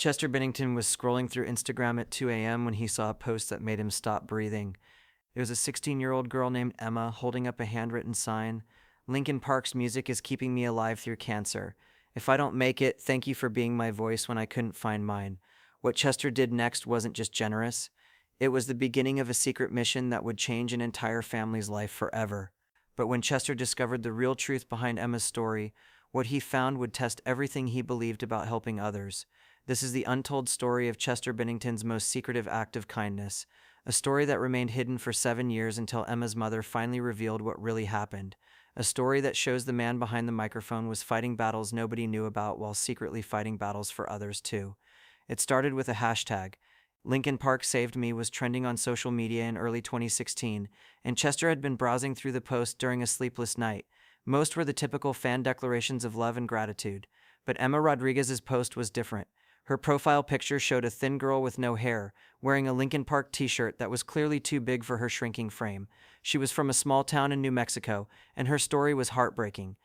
Chester Bennington was scrolling through Instagram at 2 a.m. when he saw a post that made him stop breathing. It was a 16-year-old girl named Emma holding up a handwritten sign. Linkin Park's music is keeping me alive through cancer. If I don't make it, thank you for being my voice when I couldn't find mine. What Chester did next wasn't just generous. It was the beginning of a secret mission that would change an entire family's life forever. But when Chester discovered the real truth behind Emma's story, what he found would test everything he believed about helping others. This is the untold story of Chester Bennington's most secretive act of kindness, a story that remained hidden for 7 years until Emma's mother finally revealed what really happened. A story that shows the man behind the microphone was fighting battles nobody knew about while secretly fighting battles for others too. It started with a hashtag. Linkin Park Saved Me was trending on social media in early 2016, and Chester had been browsing through the post during a sleepless night. Most were the typical fan declarations of love and gratitude, but Emma Rodriguez's post was different. Her profile picture showed a thin girl with no hair, wearing a Linkin Park t-shirt that was clearly too big for her shrinking frame. She was from a small town in New Mexico, and her story was heartbreaking.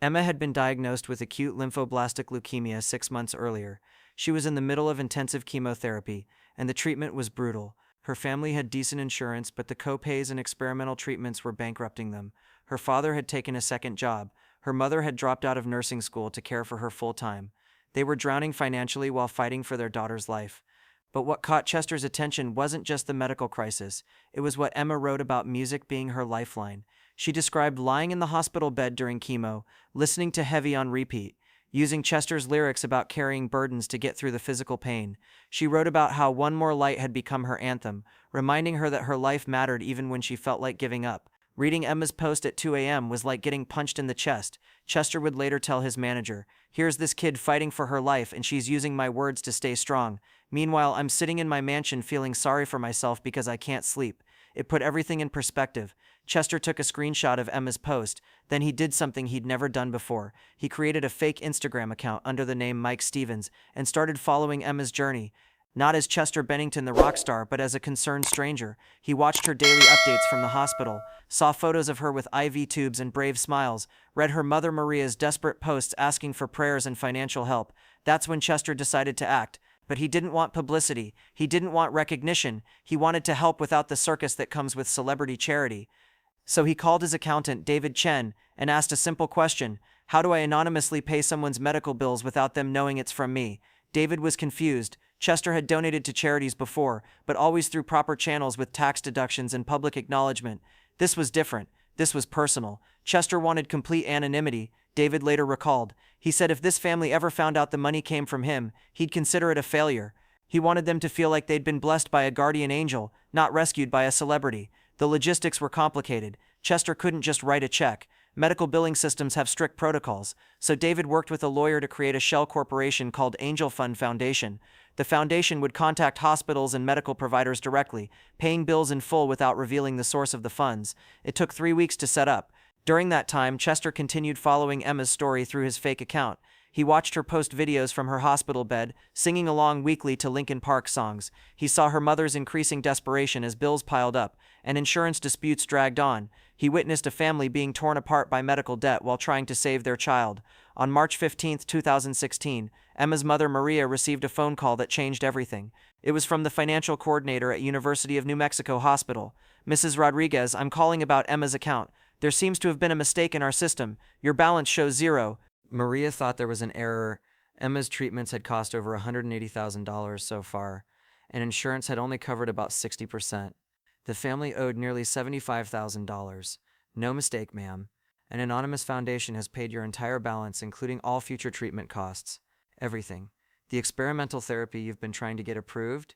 Emma had been diagnosed with acute lymphoblastic leukemia 6 months earlier. She was in the middle of intensive chemotherapy, and the treatment was brutal. Her family had decent insurance, but the co-pays and experimental treatments were bankrupting them. Her father had taken a second job. Her mother had dropped out of nursing school to care for her full-time. They were drowning financially while fighting for their daughter's life. But what caught Chester's attention wasn't just the medical crisis. It was what Emma wrote about music being her lifeline. She described lying in the hospital bed during chemo, listening to Heavy on repeat, using Chester's lyrics about carrying burdens to get through the physical pain. She wrote about how One More Light had become her anthem, reminding her that her life mattered even when she felt like giving up. Reading Emma's post at 2 a.m. was like getting punched in the chest. Chester would later tell his manager, "Here's this kid fighting for her life and she's using my words to stay strong. Meanwhile, I'm sitting in my mansion feeling sorry for myself because I can't sleep." It put everything in perspective. Chester took a screenshot of Emma's post. Then he did something he'd never done before. He created a fake Instagram account under the name Mike Stevens and started following Emma's journey. Not as Chester Bennington the rock star, but as a concerned stranger. He watched her daily updates from the hospital, saw photos of her with IV tubes and brave smiles, read her mother Maria's desperate posts asking for prayers and financial help. That's when Chester decided to act. But he didn't want publicity. He didn't want recognition. He wanted to help without the circus that comes with celebrity charity. So he called his accountant, David Chen, and asked a simple question: how do I anonymously pay someone's medical bills without them knowing it's from me? David was confused. Chester had donated to charities before, but always through proper channels with tax deductions and public acknowledgement. This was different. This was personal. Chester wanted complete anonymity, David later recalled. He said if this family ever found out the money came from him, he'd consider it a failure. He wanted them to feel like they'd been blessed by a guardian angel, not rescued by a celebrity. The logistics were complicated. Chester couldn't just write a check. Medical billing systems have strict protocols, so David worked with a lawyer to create a shell corporation called Angel Fund Foundation. The foundation would contact hospitals and medical providers directly, paying bills in full without revealing the source of the funds. It took 3 weeks to set up. During that time, Chester continued following Emma's story through his fake account. He watched her post videos from her hospital bed, singing along weekly to Linkin Park songs. He saw her mother's increasing desperation as bills piled up, and insurance disputes dragged on. He witnessed a family being torn apart by medical debt while trying to save their child. On March 15, 2016, Emma's mother Maria received a phone call that changed everything. It was from the financial coordinator at University of New Mexico Hospital. "Mrs. Rodriguez, I'm calling about Emma's account. There seems to have been a mistake in our system. Your balance shows zero." Maria thought there was an error. Emma's treatments had cost over $180,000 so far, and insurance had only covered about 60%. The family owed nearly $75,000. "No mistake, ma'am. An anonymous foundation has paid your entire balance, including all future treatment costs. Everything. The experimental therapy you've been trying to get approved?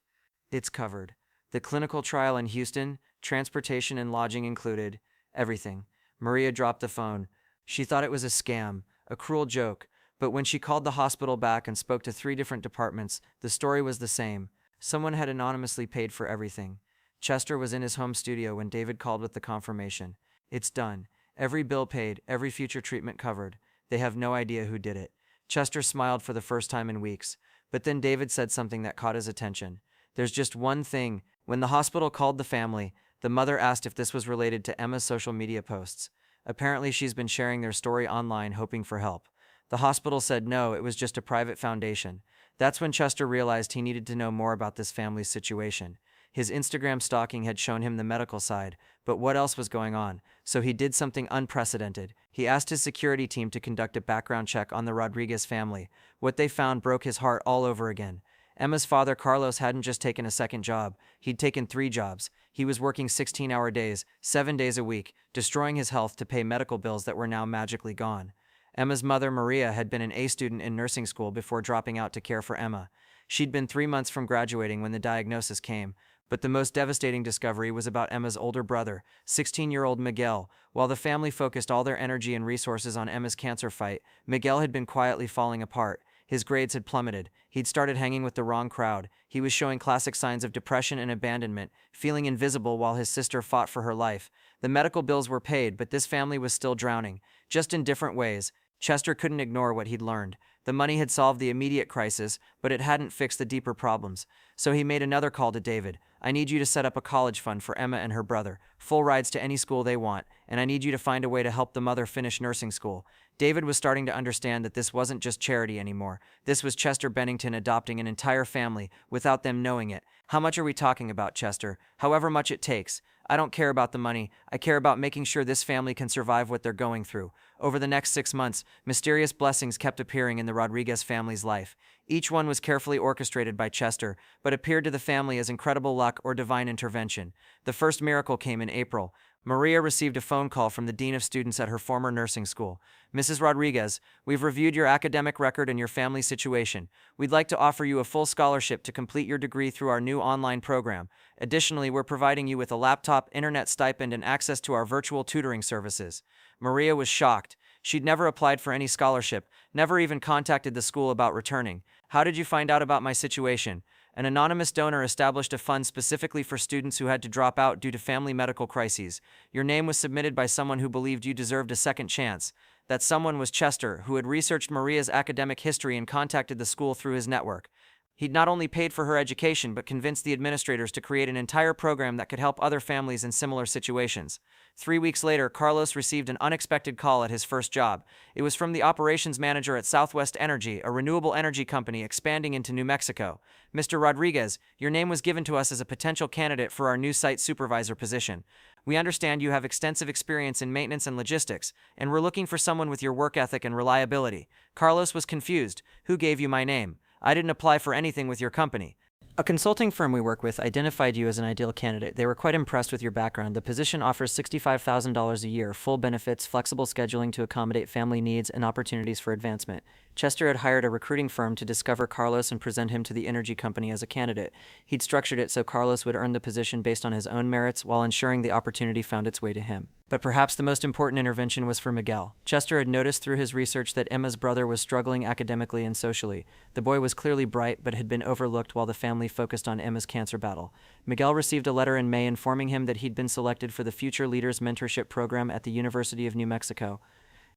It's covered. The clinical trial in Houston, transportation and lodging included. Everything." Maria dropped the phone. She thought it was a scam, a cruel joke, but when she called the hospital back and spoke to 3 different departments, the story was the same. Someone had anonymously paid for everything. Chester was in his home studio when David called with the confirmation. "It's done. Every bill paid, every future treatment covered. They have no idea who did it." Chester smiled for the first time in weeks, but then David said something that caught his attention. "There's just one thing." When the hospital called the family, the mother asked if this was related to Emma's social media posts. Apparently she's been sharing their story online hoping for help. The hospital said no, it was just a private foundation. That's when Chester realized he needed to know more about this family's situation. His Instagram stalking had shown him the medical side, but what else was going on? So he did something unprecedented. He asked his security team to conduct a background check on the Rodriguez family. What they found broke his heart all over again. Emma's father, Carlos, hadn't just taken a second job. He'd taken 3 jobs. He was working 16-hour days, 7 days a week, destroying his health to pay medical bills that were now magically gone. Emma's mother, Maria, had been an A student in nursing school before dropping out to care for Emma. She'd been 3 months from graduating when the diagnosis came. But the most devastating discovery was about Emma's older brother, 16-year-old Miguel. While the family focused all their energy and resources on Emma's cancer fight, Miguel had been quietly falling apart. His grades had plummeted. He'd started hanging with the wrong crowd. He was showing classic signs of depression and abandonment, feeling invisible while his sister fought for her life. The medical bills were paid, but this family was still drowning, just in different ways. Chester couldn't ignore what he'd learned. The money had solved the immediate crisis, but it hadn't fixed the deeper problems. So he made another call to David. I need you to set up a college fund for Emma and her brother, full rides to any school they want, and I need you to find a way to help the mother finish nursing school. David was starting to understand that this wasn't just charity anymore. This was Chester Bennington adopting an entire family without them knowing it. How much are we talking about, Chester? However much it takes. I don't care about the money. I care about making sure this family can survive what they're going through. Over the next 6 months, mysterious blessings kept appearing in the Rodriguez family's life. Each one was carefully orchestrated by Chester, but appeared to the family as incredible luck or divine intervention. The first miracle came in April. Maria received a phone call from the dean of students at her former nursing school. Mrs. Rodriguez, we've reviewed your academic record and your family situation. We'd like to offer you a full scholarship to complete your degree through our new online program. Additionally, we're providing you with a laptop, internet stipend, and access to our virtual tutoring services. Maria was shocked. She'd never applied for any scholarship, never even contacted the school about returning. How did you find out about my situation? An anonymous donor established a fund specifically for students who had to drop out due to family medical crises. Your name was submitted by someone who believed you deserved a second chance. That someone was Chester, who had researched Maria's academic history and contacted the school through his network. He'd not only paid for her education but convinced the administrators to create an entire program that could help other families in similar situations. 3 weeks later, Carlos received an unexpected call at his first job. It was from the operations manager at Southwest Energy, a renewable energy company expanding into New Mexico. Mr. Rodriguez, your name was given to us as a potential candidate for our new site supervisor position. We understand you have extensive experience in maintenance and logistics, and we're looking for someone with your work ethic and reliability. Carlos was confused. Who gave you my name? I didn't apply for anything with your company. A consulting firm we work with identified you as an ideal candidate. They were quite impressed with your background. The position offers $65,000 a year, full benefits, flexible scheduling to accommodate family needs, and opportunities for advancement. Chester had hired a recruiting firm to discover Carlos and present him to the energy company as a candidate. He'd structured it so Carlos would earn the position based on his own merits while ensuring the opportunity found its way to him. But perhaps the most important intervention was for Miguel. Chester had noticed through his research that Emma's brother was struggling academically and socially. The boy was clearly bright but had been overlooked while the family focused on Emma's cancer battle. Miguel received a letter in May informing him that he'd been selected for the Future Leaders Mentorship Program at the University of New Mexico.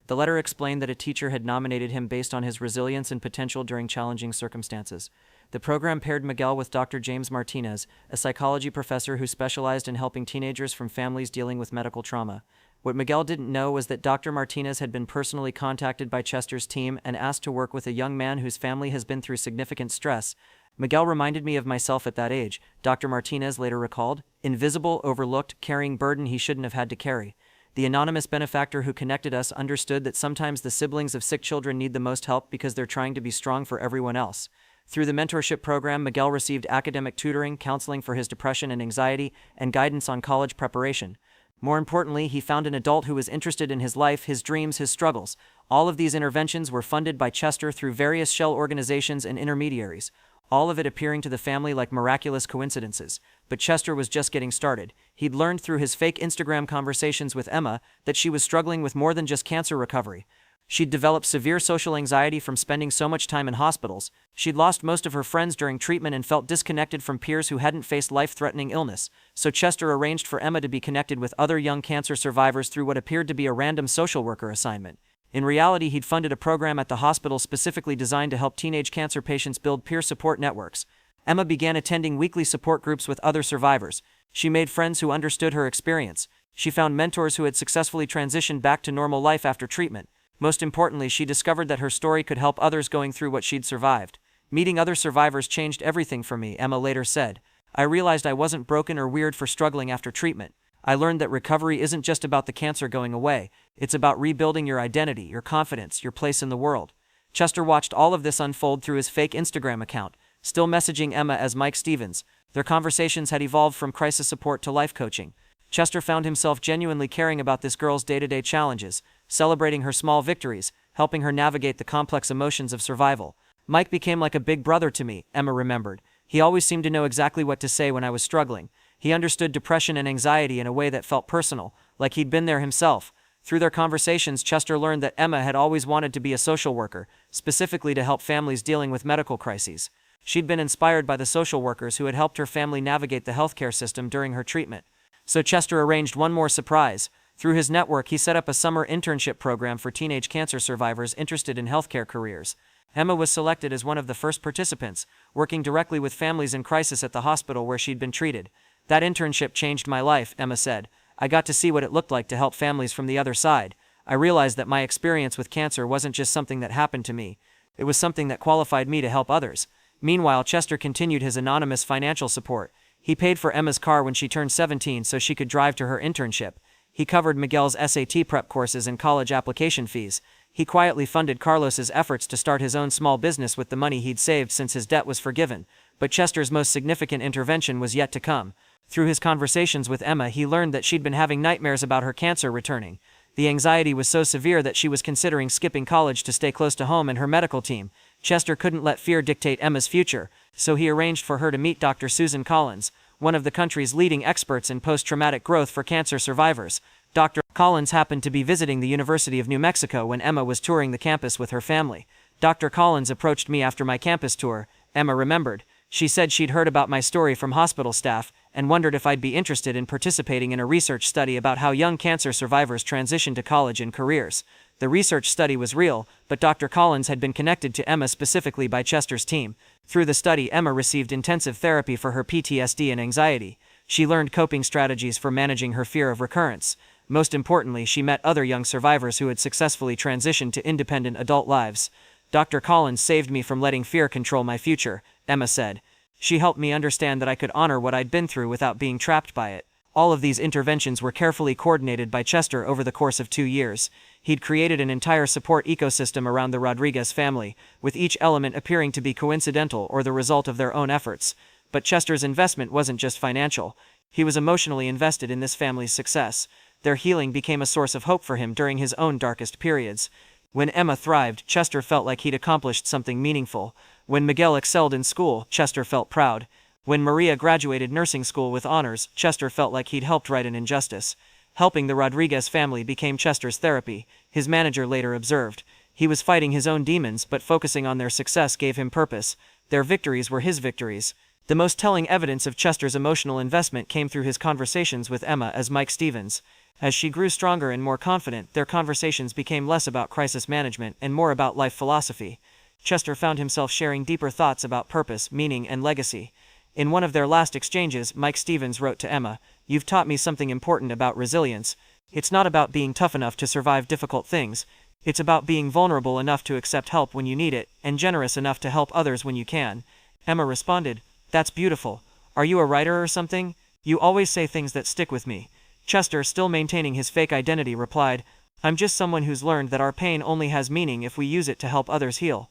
The letter explained that a teacher had nominated him based on his resilience and potential during challenging circumstances. The program paired Miguel with Dr. James Martinez, a psychology professor who specialized in helping teenagers from families dealing with medical trauma. What Miguel didn't know was that Dr. Martinez had been personally contacted by Chester's team and asked to work with a young man whose family has been through significant stress. Miguel reminded me of myself at that age, Dr. Martinez later recalled. Invisible, overlooked, carrying burden he shouldn't have had to carry. The anonymous benefactor who connected us understood that sometimes the siblings of sick children need the most help because they're trying to be strong for everyone else. Through the mentorship program, Miguel received academic tutoring, counseling for his depression and anxiety, and guidance on college preparation. More importantly, he found an adult who was interested in his life, his dreams, his struggles. All of these interventions were funded by Chester through various shell organizations and intermediaries, all of it appearing to the family like miraculous coincidences. But Chester was just getting started. He'd learned through his fake Instagram conversations with Emma that she was struggling with more than just cancer recovery. She'd developed severe social anxiety from spending so much time in hospitals. She'd lost most of her friends during treatment and felt disconnected from peers who hadn't faced life-threatening illness. So Chester arranged for Emma to be connected with other young cancer survivors through what appeared to be a random social worker assignment. In reality, he'd funded a program at the hospital specifically designed to help teenage cancer patients build peer support networks. Emma began attending weekly support groups with other survivors. She made friends who understood her experience. She found mentors who had successfully transitioned back to normal life after treatment. Most importantly, she discovered that her story could help others going through what she'd survived. Meeting other survivors changed everything for me, Emma later said. I realized I wasn't broken or weird for struggling after treatment. I learned that recovery isn't just about the cancer going away, it's about rebuilding your identity, your confidence, your place in the world. Chester watched all of this unfold through his fake Instagram account, still messaging Emma as Mike Stevens. Their conversations had evolved from crisis support to life coaching. Chester found himself genuinely caring about this girl's day-to-day challenges, celebrating her small victories, helping her navigate the complex emotions of survival. Mike became like a big brother to me, Emma remembered. He always seemed to know exactly what to say when I was struggling. He understood depression and anxiety in a way that felt personal, like he'd been there himself. Through their conversations, Chester learned that Emma had always wanted to be a social worker, specifically to help families dealing with medical crises. She'd been inspired by the social workers who had helped her family navigate the healthcare system during her treatment. So Chester arranged one more surprise. Through his network, he set up a summer internship program for teenage cancer survivors interested in healthcare careers. Emma was selected as one of the first participants, working directly with families in crisis at the hospital where she'd been treated. That internship changed my life, Emma said. I got to see what it looked like to help families from the other side. I realized that my experience with cancer wasn't just something that happened to me. It was something that qualified me to help others. Meanwhile, Chester continued his anonymous financial support. He paid for Emma's car when she turned 17 so she could drive to her internship. He covered Miguel's SAT prep courses and college application fees. He quietly funded Carlos's efforts to start his own small business with the money he'd saved since his debt was forgiven. But Chester's most significant intervention was yet to come. Through his conversations with Emma, he learned that she'd been having nightmares about her cancer returning. The anxiety was so severe that she was considering skipping college to stay close to home and her medical team. Chester couldn't let fear dictate Emma's future, so he arranged for her to meet Dr. Susan Collins, one of the country's leading experts in post-traumatic growth for cancer survivors. Dr. Collins happened to be visiting the University of New Mexico when Emma was touring the campus with her family. Dr. Collins approached me after my campus tour, Emma remembered. She said she'd heard about my story from hospital staff and wondered if I'd be interested in participating in a research study about how young cancer survivors transition to college and careers. The research study was real, but Dr. Collins had been connected to Emma specifically by Chester's team. Through the study, Emma received intensive therapy for her PTSD and anxiety. She learned coping strategies for managing her fear of recurrence. Most importantly, she met other young survivors who had successfully transitioned to independent adult lives. Dr. Collins saved me from letting fear control my future, Emma said. She helped me understand that I could honor what I'd been through without being trapped by it. All of these interventions were carefully coordinated by Chester over the course of 2 years. He'd created an entire support ecosystem around the Rodriguez family, with each element appearing to be coincidental or the result of their own efforts. But Chester's investment wasn't just financial. He was emotionally invested in this family's success. Their healing became a source of hope for him during his own darkest periods. When Emma thrived, Chester felt like he'd accomplished something meaningful. When Miguel excelled in school, Chester felt proud. When Maria graduated nursing school with honors, Chester felt like he'd helped right an injustice. Helping the Rodriguez family became Chester's therapy, his manager later observed. He was fighting his own demons, but focusing on their success gave him purpose. Their victories were his victories. The most telling evidence of Chester's emotional investment came through his conversations with Emma as Mike Stevens. As she grew stronger and more confident, their conversations became less about crisis management and more about life philosophy. Chester found himself sharing deeper thoughts about purpose, meaning, and legacy. In one of their last exchanges, Mike Stevens wrote to Emma, "You've taught me something important about resilience. It's not about being tough enough to survive difficult things. It's about being vulnerable enough to accept help when you need it, and generous enough to help others when you can." Emma responded, "That's beautiful. Are you a writer or something? You always say things that stick with me." Chester, still maintaining his fake identity, replied, "I'm just someone who's learned that our pain only has meaning if we use it to help others heal."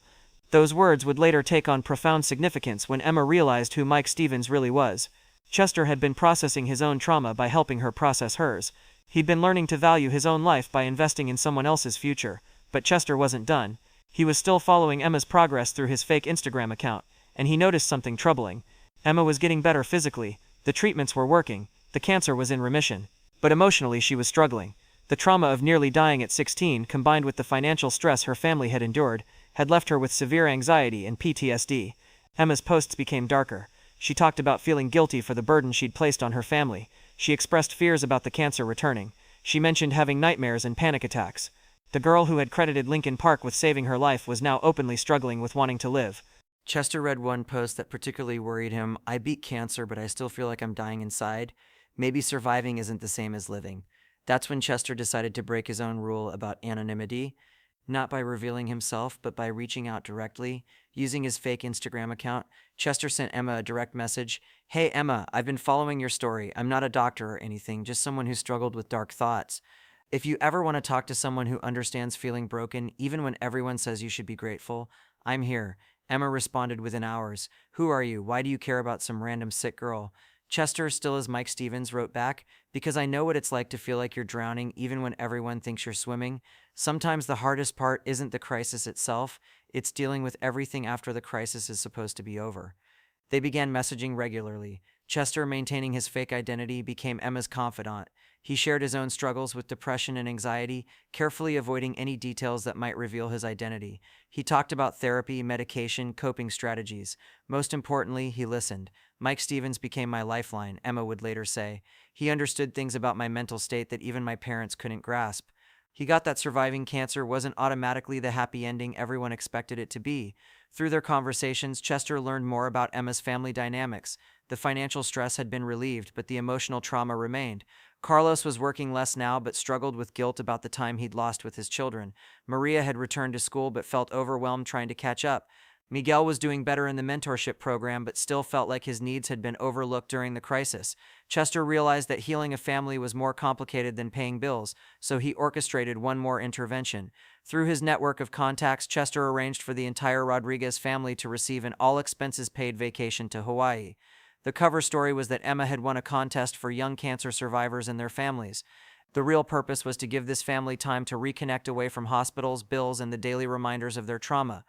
Those words would later take on profound significance when Emma realized who Mike Stevens really was. Chester had been processing his own trauma by helping her process hers. He'd been learning to value his own life by investing in someone else's future. But Chester wasn't done. He was still following Emma's progress through his fake Instagram account, and he noticed something troubling. Emma was getting better physically. The treatments were working. The cancer was in remission. But emotionally she was struggling. The trauma of nearly dying at 16, combined with the financial stress her family had endured, had left her with severe anxiety and PTSD. Emma's posts became darker. She talked about feeling guilty for the burden she'd placed on her family. She expressed fears about the cancer returning. She mentioned having nightmares and panic attacks. The girl who had credited Lincoln Park with saving her life was now openly struggling with wanting to live. Chester read one post that particularly worried him. "I beat cancer, but I still feel like I'm dying inside. Maybe surviving isn't the same as living." That's when Chester decided to break his own rule about anonymity. Not by revealing himself, but by reaching out directly. Using his fake Instagram account, Chester sent Emma a direct message. "Hey Emma, I've been following your story. I'm not a doctor or anything, just someone who struggled with dark thoughts. If you ever want to talk to someone who understands feeling broken, even when everyone says you should be grateful, I'm here." Emma responded within hours. "Who are you? Why do you care about some random sick girl?" Chester, still as Mike Stevens, wrote back, "Because I know what it's like to feel like you're drowning even when everyone thinks you're swimming. Sometimes the hardest part isn't the crisis itself, it's dealing with everything after the crisis is supposed to be over." They began messaging regularly. Chester, maintaining his fake identity, became Emma's confidant. He shared his own struggles with depression and anxiety, carefully avoiding any details that might reveal his identity. He talked about therapy, medication, coping strategies. Most importantly, he listened. "Mike Stevens became my lifeline," Emma would later say. "He understood things about my mental state that even my parents couldn't grasp." He got that surviving cancer wasn't automatically the happy ending everyone expected it to be. Through their conversations, Chester learned more about Emma's family dynamics. The financial stress had been relieved, but the emotional trauma remained. Carlos was working less now but struggled with guilt about the time he'd lost with his children. Maria had returned to school but felt overwhelmed trying to catch up. Miguel was doing better in the mentorship program but still felt like his needs had been overlooked during the crisis. Chester realized that healing a family was more complicated than paying bills, so he orchestrated one more intervention. Through his network of contacts, Chester arranged for the entire Rodriguez family to receive an all-expenses-paid vacation to Hawaii. The cover story was that Emma had won a contest for young cancer survivors and their families. The real purpose was to give this family time to reconnect away from hospitals, bills, and the daily reminders of their trauma.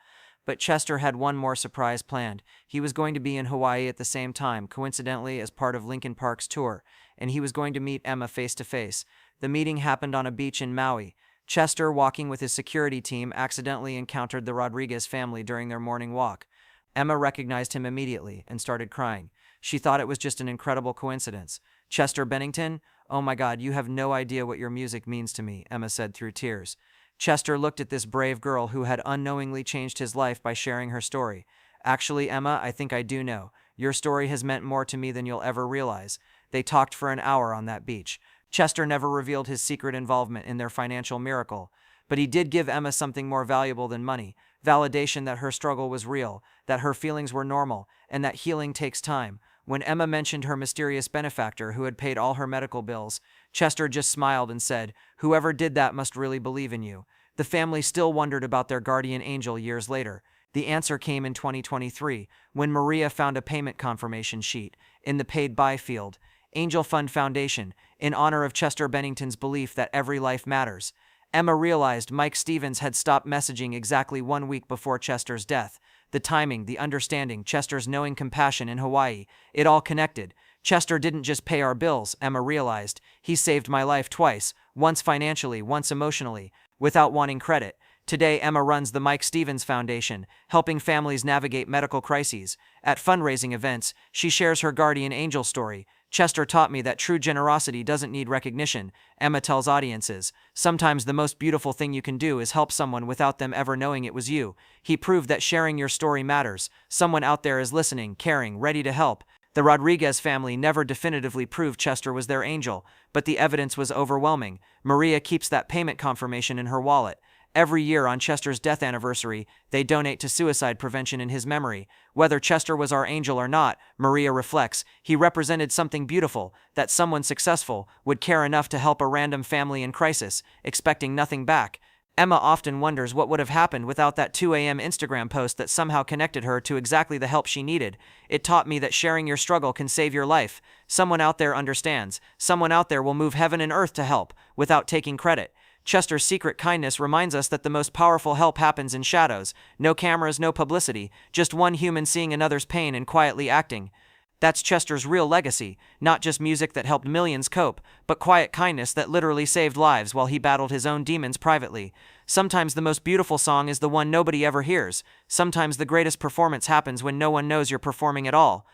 But Chester had one more surprise planned. He was going to be in Hawaii at the same time, coincidentally as part of Linkin Park's tour, and he was going to meet Emma face to face. The meeting happened on a beach in Maui. Chester, walking with his security team, accidentally encountered the Rodriguez family during their morning walk. Emma recognized him immediately and started crying. She thought it was just an incredible coincidence. "Chester Bennington? Oh my God, you have no idea what your music means to me," Emma said through tears. Chester looked at this brave girl who had unknowingly changed his life by sharing her story. "Actually, Emma, I think I do know. Your story has meant more to me than you'll ever realize." They talked for an hour on that beach. Chester never revealed his secret involvement in their financial miracle, but he did give Emma something more valuable than money: validation that her struggle was real, that her feelings were normal, and that healing takes time. When Emma mentioned her mysterious benefactor who had paid all her medical bills, Chester just smiled and said, "Whoever did that must really believe in you." The family still wondered about their guardian angel years later. The answer came in 2023, when Maria found a payment confirmation sheet in the paid by field. Angel Fund Foundation, in honor of Chester Bennington's belief that every life matters. Emma realized Mike Stevens had stopped messaging exactly 1 week before Chester's death. The timing, the understanding, Chester's knowing compassion in Hawaii, it all connected. Chester didn't just pay our bills, Emma realized. He saved my life twice, once financially, once emotionally, without wanting credit. Today, Emma runs the Mike Stevens Foundation, helping families navigate medical crises. At fundraising events, she shares her guardian angel story. "Chester taught me that true generosity doesn't need recognition," Emma tells audiences. "Sometimes the most beautiful thing you can do is help someone without them ever knowing it was you." He proved that sharing your story matters. Someone out there is listening, caring, ready to help. The Rodriguez family never definitively proved Chester was their angel, but the evidence was overwhelming. Maria keeps that payment confirmation in her wallet. Every year on Chester's death anniversary, they donate to suicide prevention in his memory. Whether Chester was our angel or not, Maria reflects, he represented something beautiful, that someone successful would care enough to help a random family in crisis, expecting nothing back. Emma often wonders what would have happened without that 2 a.m. Instagram post that somehow connected her to exactly the help she needed. "It taught me that sharing your struggle can save your life. Someone out there understands. Someone out there will move heaven and earth to help, without taking credit." Chester's secret kindness reminds us that the most powerful help happens in shadows. No cameras, no publicity, just one human seeing another's pain and quietly acting. That's Chester's real legacy, not just music that helped millions cope, but quiet kindness that literally saved lives while he battled his own demons privately. Sometimes the most beautiful song is the one nobody ever hears. Sometimes the greatest performance happens when no one knows you're performing at all.